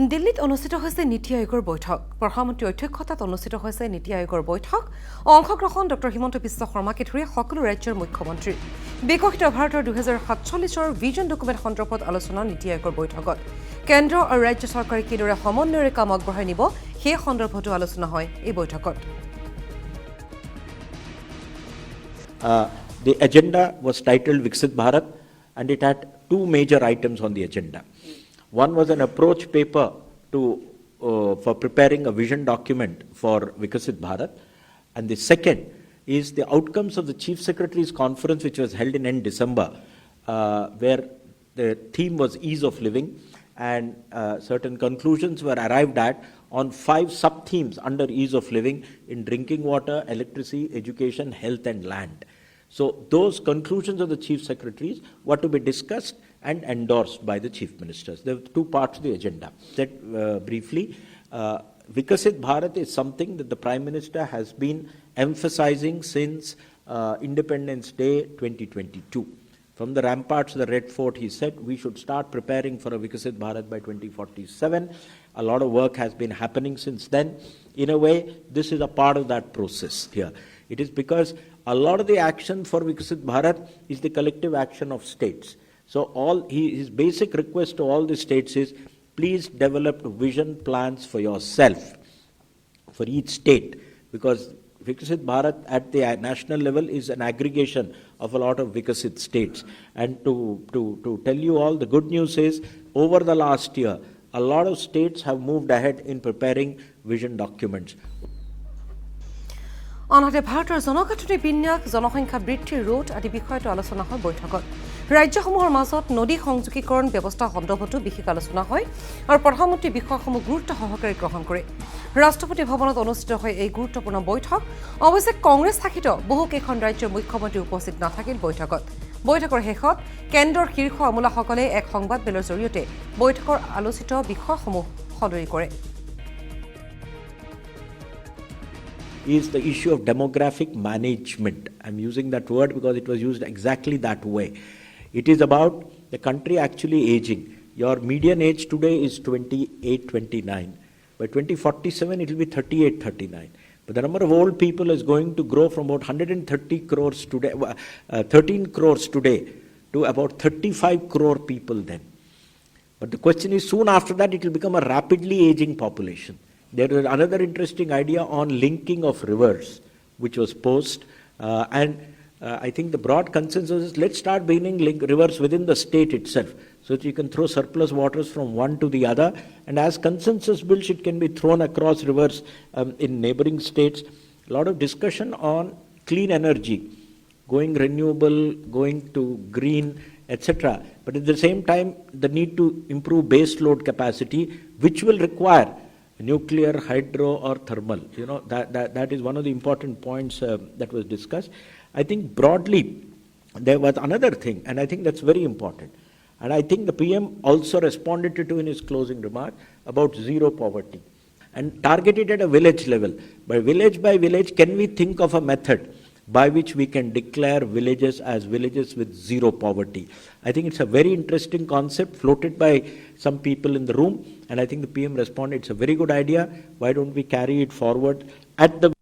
দিল্লীত অনুষ্ঠিত হৈছে নীতি আয়োগৰ বৈঠক। প্ৰধানমন্ত্ৰী অধ্যক্ষতাত অনুষ্ঠিত হৈছে নীতি আয়োগৰ বৈঠক। অংশগ্ৰহণ ডক্টৰ হিমন্ত বিশ্ব শৰ্মাকে ধৰি সকলো ৰাজ্যৰ মুখ্যমন্ত্ৰী। বিকশিত ভাৰতৰ 2047 ভিজন ডকুমেণ্ট সন্দৰ্ভত আলোচনা নীতি আয়োগৰ বৈঠকত। কেন্দ্ৰ আৰু ৰাজ্য চৰকাৰে কিদৰে সমন্বয়েৰে কাম আগবঢ়াই নিব সেই সন্দৰ্ভতো আলোচনা হয় এই বৈঠকত। The agenda was titled Viksit Bharat, and it had two major items on the agenda. One was an approach paper for preparing a vision document for Viksit Bharat, and the second is the outcomes of the Chief Secretary's conference, which was held in end December, where the theme was ease of living, and certain conclusions were arrived at on 5 sub-themes under ease of living in drinking water, electricity, education, health, and land. So those conclusions of the Chief Secretaries were to be discussed and endorsed by the Chief Ministers. There were two parts of the agenda. That briefly, Viksit Bharat is something that the Prime Minister has been emphasizing since Independence Day 2022. From the ramparts of the Red Fort, he said we should start preparing for a Viksit Bharat by 2047. A lot of work has been happening since then. In a way, this is a part of that process here. It is because a lot of the action for Viksit Bharat is the collective action of states. So his basic request to all the states is, please develop vision plans for yourself, for each state, because Viksit Bharat at the national level is an aggregation of a lot of Viksit states. And to tell you all, the good news is, over the last year, a lot of states have moved ahead in preparing vision documents. আনহাতে ভাৰতৰ জনগাঁথনি বিন্যাস, জনসংখ্যা বৃদ্ধি ৰোধ আদি বিষয়তো আলোচনা হয় বৈঠকত। ৰাজ্যসমূহৰ মাজত নদী সংযোগীকৰণ ব্যৱস্থা সন্দৰ্ভতো বিশেষ আলোচনা হয় আৰু প্ৰধানমন্ত্ৰী বিষয়সমূহ গুৰুত্ব সহকাৰে গ্ৰহণ কৰে। ৰাষ্ট্ৰপতি ভৱনত অনুষ্ঠিত হয় এই গুৰুত্বপূৰ্ণ বৈঠক। অৱশ্যে কংগ্ৰেছ শাসিত বহুকেইখন ৰাজ্যৰ মুখ্যমন্ত্ৰী উপস্থিত নাথাকিল বৈঠকত। বৈঠকৰ শেষত কেন্দ্ৰৰ শীৰ্ষ আমোলাসকলে এক সংবাদমেলৰ জৰিয়তে বৈঠকৰ আলোচিত বিষয়সমূহ সদৰি কৰে। Is the issue of demographic management. I'm using that word because it was used exactly that way. It is about the country actually aging. Your median age today is 28-29. By 2047, it will be 38-39. But the number of old people is going to grow from about 130 crores today, 13 crores today, to about 35 crore people then. But the question is, soon after that, it will become a rapidly aging population. There is another interesting idea on linking of rivers, which was posed, and I think the broad consensus is, let's start beginning link rivers within the state itself, so that you can throw surplus waters from one to the other, and as consensus builds, it can be thrown across rivers in neighboring states. A lot of discussion on clean energy, going renewable, going to green, etc. But at the same time, the need to improve base load capacity, which will require nuclear, hydro, or thermal. You know, that is one of the important points that was discussed. I think broadly, there was another thing, and I think that's very important. And I think the PM also responded to in his closing remark about zero poverty, and targeted at a village level. By village, can we think of a method by which we can declare villages as villages with zero poverty? I think it's a very interesting concept floated by some people in the room, and I think the PM responded, it's a very good idea. Why don't we carry it forward at the